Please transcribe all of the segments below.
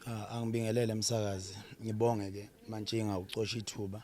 Angibingelele msakazi. Ngibonge ke mantshinga ucosha ithuba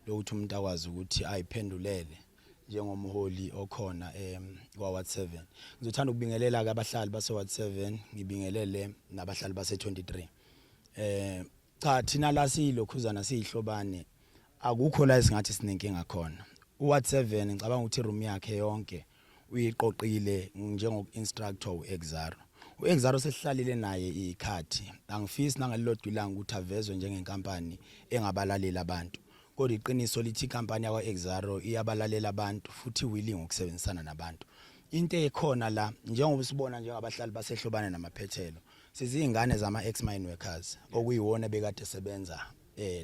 lokuthi umuntu akwazi ukuthi ayiphendulele njengomholi okhona kwa Ward 7. Ngizothanda ukubingelela ke abahlali base Ward 7, ngibingelele nabahlali base 23. Cha thina la silokhuzana siyihlobane akukho la esingathi sinenkinga khona. uWard 7 ngicabanga ukuthi room yakhe yonke uyiqoqile njengo-instructor uExaro. uExaro sesihlalile naye ikhathi. Angifisi nangalilodwa ilanga ukuthi avezwe njengenkampani engabalaleli abantu. Kodwa iqiniso lithi inkampani yakwaExaro iyabalalela abantu futhi willing ukusebenzisana nabantu. Into ekhona la njengoba sibona njengabahlali basehlobane namaphethelo. Sizingane zama ex-mine workers okuyiwona bekade sebenza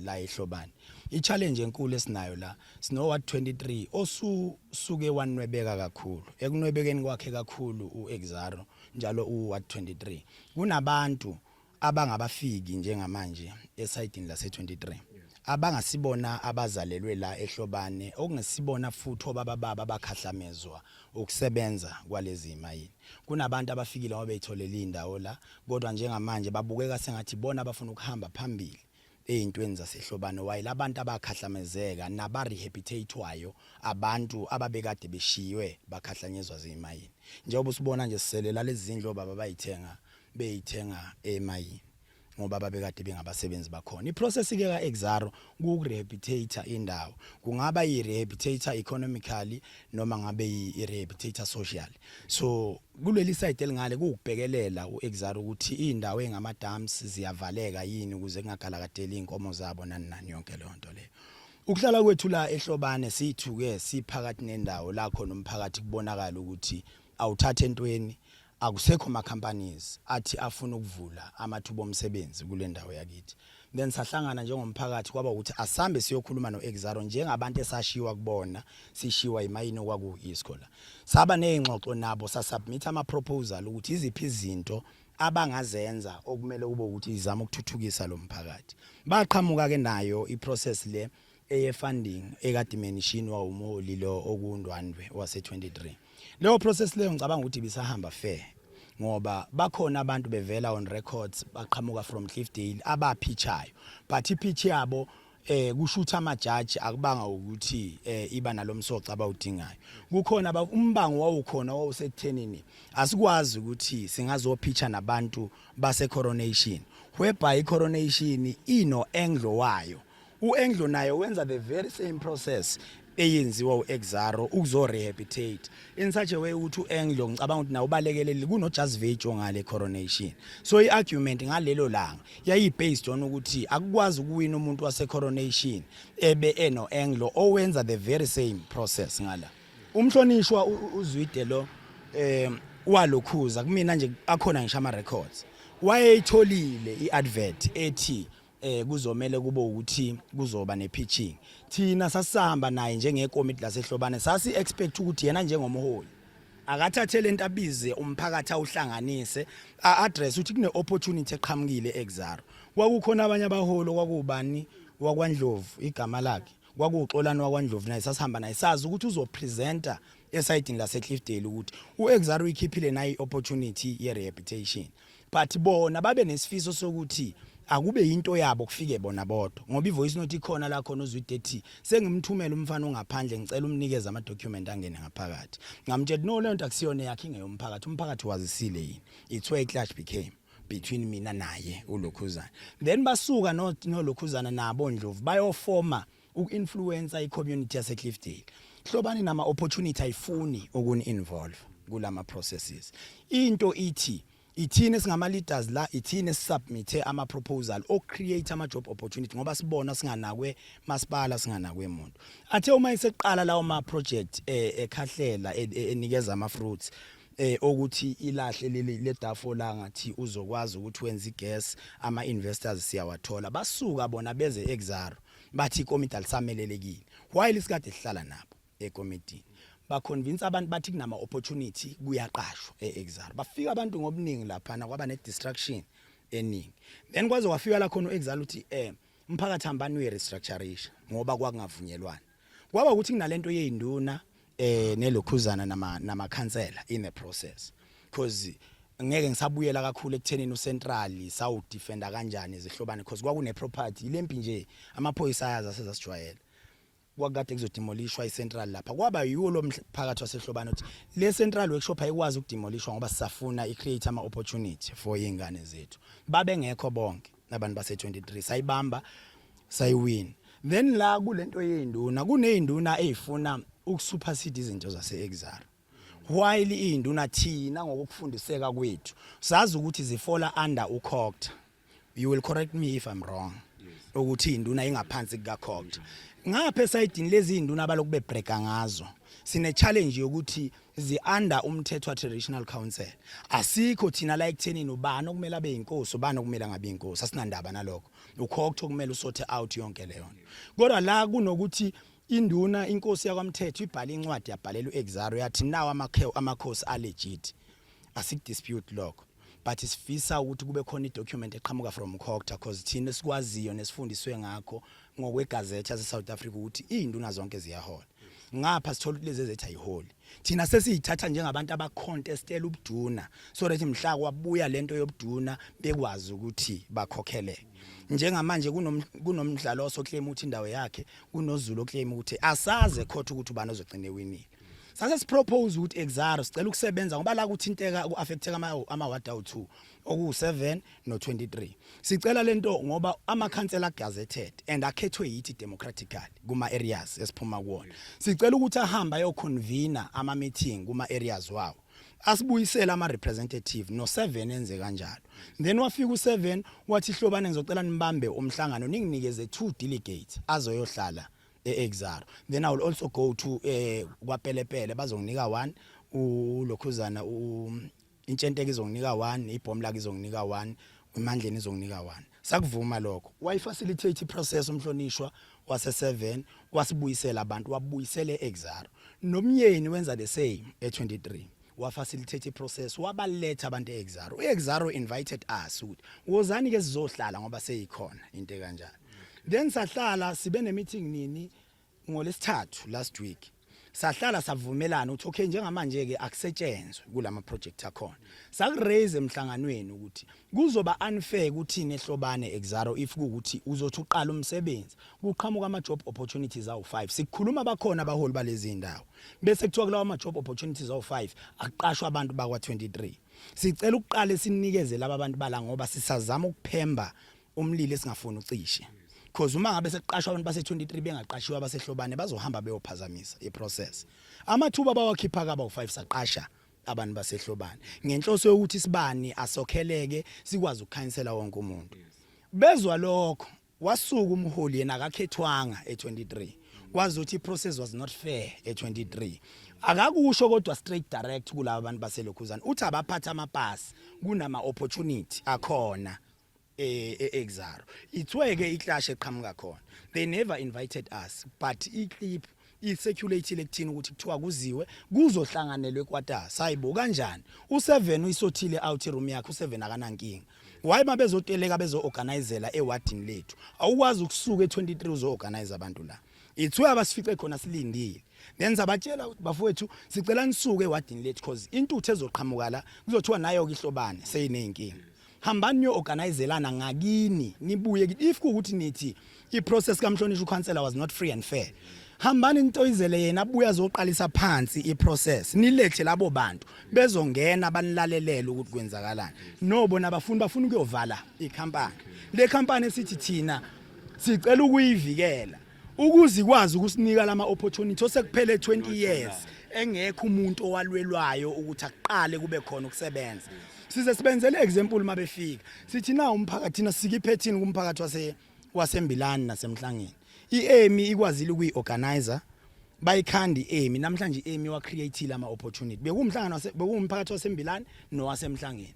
la ehlobane. I-challenge enkulu esinayo la sino Ward 23 osuke wanwebeka kakhulu. Ekunwebekeni kwakhe kakhulu uExaro njalo uWard 23. Kunabantu abangabafiki njengamanje esayidini lase 23. Abangasibona abazalelwe la ehlobane okungesibona futhi obaba abakhahlamezwa ukusebenza kwalezi imayini. Kunabantu abafikile ababeyitholela indawo la kodwa njengamanje babukeka sengathi bona abafuna ukuhamba phambili eyintweni zasehlobane while abantu abakhahlamezeka nabarehabilitatwayo abantu ababekade beshiwe bakhahlanyezwa zimayini. Njengoba usibona nje siselela lezi zindlu baba beyithenga emayini ngoba babekade bengabasebenzi bakhona. Iprocess ke kaExaro ukurehabilitate indawo. Kungaba irehabilitator economically noma ngabe irehabilitator social. So kuleli side elingale ukubhekelela uExaro ukuthi indawo engama dams ziyavaleka yini ukuze kungagalakadeli inkomo zabo nani yonke leyo nto leyo. Ukuhlala kwethu la ehlobane sithuke siphakathi nendawo la khona umphakathi kubonakala ukuthi awuthathe entweni akusekho ama companies athi afuna ukuvula amathuba omsebenzi kule ndawo yakithi. Then sahlangana njengomphakathi kwaba ukuthi asambe siyokhuluma noExaro njengabantu esashiwa kubona sishiwa imayini kwakuyiskola. Saba nezingxoxo nabo sasubmit ama proposal ukuthi iziphi izinto abangazenza okumele kube ukuthi izama ukuthuthukisa lo mphakathi. Baqhamuka ke nayo iprocess le funding ekade menishinwa umholi lo okundwandwe wase 23. Leyo process leyo ngicabanga ukuthi bisahamba fair ngoba bakhona abantu bevela on records baqhamuka from Cliffdale abapitchayo but ipitch yabo kushutha ama judge akubanga ukuthi iba nalomsoco abawudingayo. Kukhona umbango wawukhona wawusekuthenini asikwazi ukuthi singazopitcha nabantu base coronation whereby coronation ino anglo wayo. uAnglo naye wenza the very same process eyenziwa uExaro ukuzorehabilitate in such a way ukuthi uAnglo ngicabanga ukuthi nawo balekeleli kuno just vejo ngale coronation. So iargument ngalelo langa yayi based on ukuthi akukwazi ukuwina umuntu wase coronation ebe eno Anglo owenza the very same process ngala. Umhlonishwa uZwide lo walokhuza kumina nje akhona ngisho ama records wayeyitholile iadvert ethi kuzomela kube ukuthi kuzoba nepitching. Thina sasihamba naye njengekomiti lasehlobane sasi expect ukuthi yena njengomholi akathathe lento abize umphakathi awuhlanganise address ukuthi kune opportunity eqhamukile eExaro. Kwakukhona abanye abaholi kwakubani wakwaNdlovu igama lakhe kwakuxolani wakwaNdlovu naye sasihamba naye sazi ukuthi uzopresenta esayidini laseCliffdale ukuthi uExaro ikhiphile nayi opportunity ye rehabilitation but bona babe nesifiso sokuthi akube into yabo kufike bona bodwa ngoba ivoice note ikhona la khona uZwide ethi sengimthumela umfana ongaphandle ngicela umnikeze ama document angene ngaphakathi. Ngamtshela no lento akusiyona yakhe ingeyomphakathi umphakathi wazisile yini. It's where clash became between mina naye uLokhuzana. Then basuka no Lokhuzana nabo Ndlovu bayoforma ukinfluencer icommunity yase Cliffdale. Hlobani nama opportunity ayifuni ukuni involve kulama processes. Into ithi ithine singama leaders la ithine submit ama proposal o create ama job opportunity ngoba sibona singanakwe masipala singanakwe umuntu. Athe uma iseqala lawo ma project ekhahlela enikeza ama fruits ukuthi ilahle le dafola ngathi uzokwazi ukuthi wenze igas ama investors siyawathola basuka bona beze eExaro bathi ikomiti alisamelelekile while isikade sihlala nabo ekomiti ba convince abantu bathi kunama opportunity kuyaqashwa eExaro. Bafika abantu ngobuningi lapha na kwaba ne distraction eningi. Then kwaze wafika la khona uExaro uthi umphakathi hambani uye restructuration ngoba kwakungavunyelwana. Kwaba ukuthi kunalento yezinduna neLokhuzana nama councillor in the process because ngeke ngisabuyela kakhulu ekuthenini uCentral sawu defender kanjani izihlobane because kwakune property ilempi nje amaphoyisa ayaza sezasijwayela kwakade kuzodemolishwa iCentral lapha kwaba yiwo lo mphakathi wasehlobane uthi le Central workshop ayikwazi ukudemolishwa ngoba sisafuna icreate ama opportunity for ingane zethu babe ngekho bonke nabantu base 23 sayibamba sayiwin then la kulento yenduna kuneyinduna ezifuna ukusupersede izinto zase Exxaro while induna thina ngokufundiseka kwethu sazi ukuthi zifola under uCogt. You will correct me if I'm wrong. Ukuthi induna ingaphansi kukaCogt. Ngapha esayidini lezi induna abalokube breaka ngazo. Sine challenge yokuthi zi under umthetho wa traditional council. Asikho thina la ekuthenini ubani okumele abe inkosi ubani okumele ngabe inkosi. Asinandaba nalokho. uCogt okumele usothe out yonke leyo. Kodwa la kunokuthi induna inkosi yakwaMthetho ibhala incwadi yabhalela uExxaro yathi nawo amakhosi allegit asikdispute lokho but isifisa ukuthi kube khona idocument eqhamuka from uCogt because thina sikwaziyo nesifundiswe ngakho ngokwegazethe yase South Africa ukuthi induna zonke ziyahola ngapha sithola ukuthi lezi ezethu ayiholi thina sesiyithatha njengabantu abacontestela ubuduna so that mhla kwabuya lento yobuduna bekwazi ukuthi bakhokheleke njengamanje kunomdlalo osoclaim ukuthi indawo yakhe kunoZulu oclaim ukuthi asaze khotha ukuthi ubani ozogcina ewinile sase sipropose ukuthi Exxaro sicela ukusebenza ngoba la kuthinteka uaffecteka ama-ward awu2 oku7 no23 sicela lento ngoba amakhansela gazetted and akhethwe yithi democratically kuma areas esiphuma kuona sicela ukuthi ahamba ayoconvener ama meeting kuma areas wawo asibuyisela ama representative no7 enze kanjalo then wafika u7 wathi hlobane ngizocela nibambe umhlangano ninginikeze 2 delegates azoyohlala eExxaro then I will also go to kwaPelepele bazonginika 1 uLokhuzana intshenteke izonginika 1 ibhom lakhe izonginika 1 imandleni izonginika 1 sakuvuma lokho wayifacilitate iprocess umhlonishwa wase7 wasibuyisela abantu wabuyisele eExxaro nomyeni wenza the same e23 wafacilitate iprocess wabaletha abantu eExxaro uExxaro invited us ukuthi wozani ke sizohlala ngoba seyikhona into kanjalo then sahlala sibe ne meeting nini ngolesithathu last week sahlala savumelana ukuthi okay njengamanje ke akusetshenzwe kulama project akhona sakuraise emhlanganweni ukuthi kuzoba unfair ukuthi nehlobane Exxaro if ukuthi uzothi uqala umsebenzi kuqhamuka ama job opportunities awu5 sikhuluma bakhona abaholi balezi indawo bese kuthiwa kulawa ama job opportunities awu5 aqashwa abantu bakwa 23 sicela ukuqala sinikeze laba abantu bala ngoba sisazama ukuphemba umlilo esingafuni ucishe because uma ngabe seqashwa abantu base 23 bengaqashiwa abasehlobane bazohamba beyophazamisa iprocess amathuba bawakhipha kaba u5 saqasha abantu basehlobane ngenhloso yokuthi sibani asokheleke sikwazi ukukhansela wonke umuntu bezwa lokho wasuka umholi yena akakhethwanga e23 kwazi ukuthi iprocess was not fair e23 akakusho kodwa straight direct kulabo abantu baseLokhuzana uthi abaphatha amapasi kunama opportunity akhona eExxaro ithweke iclash eqhamuka khona they never invited us but iclip icirculate lekuthini ukuthi kuthiwa kuziwe kuzohlanganelwe eKwatasa sayibo kanjani u7 uyisothile out room yakhe u7 akanankinga why mabezoteleka bezoorganizela ewardini lethu awukwazi ukusuka e23 uzoorganize abantu la ithwe abasifice khona silindile then sabatshela ukuthi bafowethu sicela nisuke ewardini lethu because intuthu ezoqhamuka la kuzothiwa nayo kihlobane seyinenkinga hambani yo organizelana ngakini nibuye if ukuthi nithi iprocess kaMhlonishwa uCouncillor was not free and fair hambani intoyizele yena abuya azoqalisa phansi iprocess nilethe labo bantu bezongena banilalelele ukuthi kwenzakalani nobo nabafuni bafuna ukuyovala ikhampani le company esithi thina sicela ukuyivikela ukuze ikwazi ukusinika lama opportunity osekuphele 20 years engekho umuntu owalwelwayo ukuthi aqale kube khona ukusebenza size sibenzele example mabefika sithi na umphakathi na sikiphethini kumphakathi wasembilani nasemhlangeni iAmy ikwazile ukuyiorganizer bayikhandi iAmy namhlanje iAmy wa createile ama opportunity bekumhlangano bekumphakathi wasembilani nowasemhlangeni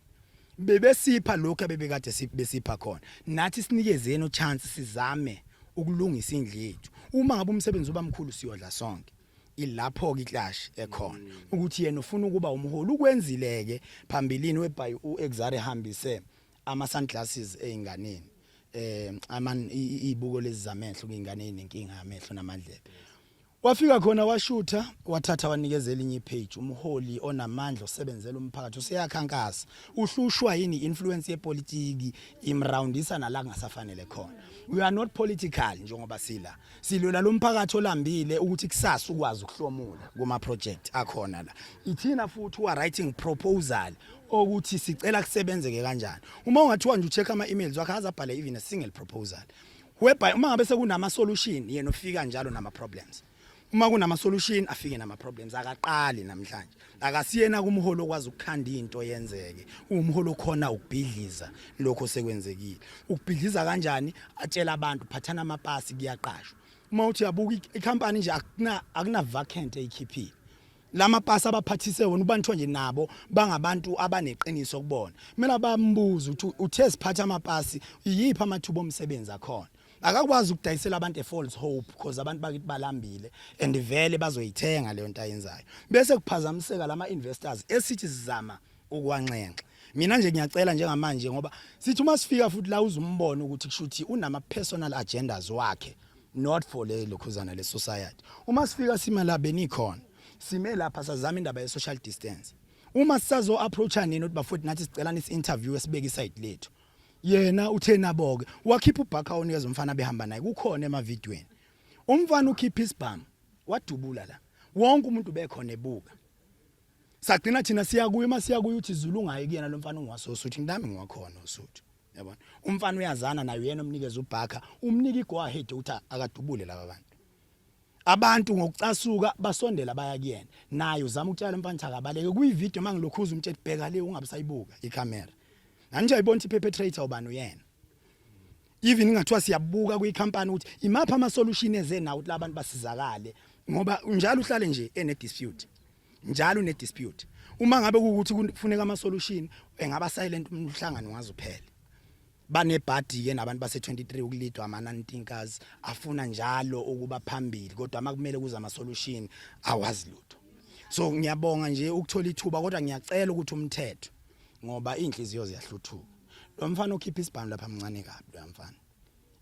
bebesipha lokho abebekade besipha khona nathi sinikezeni uchance sizame ukulungisa indlu yethu uma ngabe umsebenzi uba mkhulu siyodla sonke ilapho ke iclash ekhona ukuthi yena ufuna ukuba umholi ukwenzileke phambilini webhayi uExxaro ehambise ama sunglasses einganeni ibuko lezi zamehlo kuyingane enenkinga amehlo namadlebe wafika khona washutha wathatha wanikezela inye page umholi onamandla osebenzela umphakathi useyakhankasa uhlushwa yini influence yepolitiki imroundisa nala ngasafanele khona we are not political njengoba silwela lo mphakathi olambile ukuthi kusasa ukwazi ukuhlomula kuma project akhona la ithina futhi wa writing proposal ukuthi sicela kusebenzeke kanjani uma ungathiwa nje ucheck ama emails wakhe azabhala even a single proposal whereby uma ngabe sekunama solution yena ufika njalo nama problems uma kunama solution afike nama problems akaqali namhlanje akasiyena kumholo okwazi ukukhanda into yenzeke umholo khona ukubhidliza lokho sekwenzekile ukubhidliza kanjani atshela abantu phathana amapasi kuyaqashwa uma uthi yabuka icompany nje akuna vacant eyikhiphi lama pasi abaphathise wona ubantu nje nabo bangabantu abaneqiniso kubona mina bambuza ukuthi uthe siphatha amapasi yiphi amathuba omsebenzi akhona akakwazi ukudayisela abantu a false hope because abantu bakithi balambile and vele bazoyithenga leyo nto ayenzayo bese kuphazamiseka lama investors esithi sizama ukwanxenxa mina nje ngiyacela njengamanje ngoba sithi uma sifika futhi la uzumbono ukuthi kushuthi unama personal agendas wakhe not for le lokhuzana le society uma sifika sima la benikhona sime lapha sazama indaba ye social distance uma sisazo approacha nini ukuthi bafuthi nathi sicela interview esibeke iside lethu yena uthena boke wakhipha ubhakha onikeza umfana behamba naye kukhona emavidweni umfana ukhipha isibhamu wadubula la wonke umuntu bekhona ebuka sagcina thina siyakuya masiyakuya uthi Zulu ungayi kuyena lo mfana ungwasosuthi ngidami ngiwakhona usuthi yabona umfana uyazana naye yena omnikeza ubhakha umnika igo ahead ukuthi akadubule laba abantu ngokucasuka basondela baya kuyena naye uzama ukutshela umfana thakabaleke kuyivideo mangilokhuza umthetho bheka le ungabisayibuka icamera nanje ayibona ukuthi perpetrator ubani uyena even ngathiwa siyabuka kuyicompany ukuthi imapha ama solution eze nawo ukuthi labantu basizakale ngoba njalo uhlale nje ene dispute njalo une dispute uma ngabe ukuthi kufuneka ama solution engaba silent umhlangano wazi uphele bane body ke nabantu base 23 ukulidwa ama 19 cars afuna njalo ukuba phambili kodwa makumele kuza ama solution awazi lutho so ngiyabonga nje ukuthola ithuba kodwa ngiyacela ukuthi umthetho ngoba inhliziyo ziyahluthuka lo mfana okhipha isibhamu lapha mncane kabi lo mfana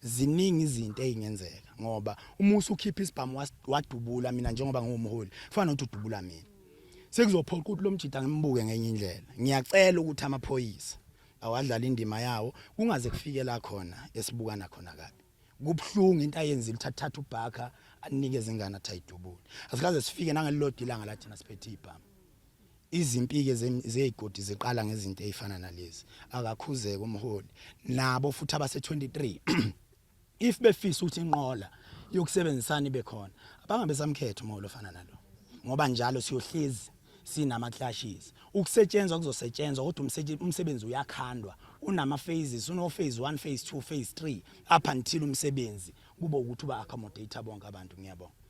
ziningi izinto ezingenzeka ngoba umusa ukhipha isibhamu wadubula mina njengoba ngumholi kufanele ukuthi udubula mina sekuzophoqa ukuthi lo mjida ngimbuke ngenye indlela ngiyacela ukuthi amaphoyisa awadlala indima yawo kungaze kufike la khona esibukana khona kabi kubhlungu into ayenzile uthatha ubhakha anikeze ingane athayidubula asikaze sifike nangelilodi ilanga lathi nasiphethe ibhamu izimpike zeyigodi ziqala ngezinto ezifana nalezi akakhuzeke umholi nabo futhi abase 23 if befisa ukuthi inqola yokusebenzisana ibe khona abangabe samkhetha umholi ofana nalo ngoba njalo siyohlezi sinama clashes ukusetshenzwa kuzosetshenzwa kodwa umsebenzi uyakhandwa unama phases uno phase 1 phase 2 phase 3 up until umsebenzi kube ukuthi uba accommodate bonke abantu ngiyabonga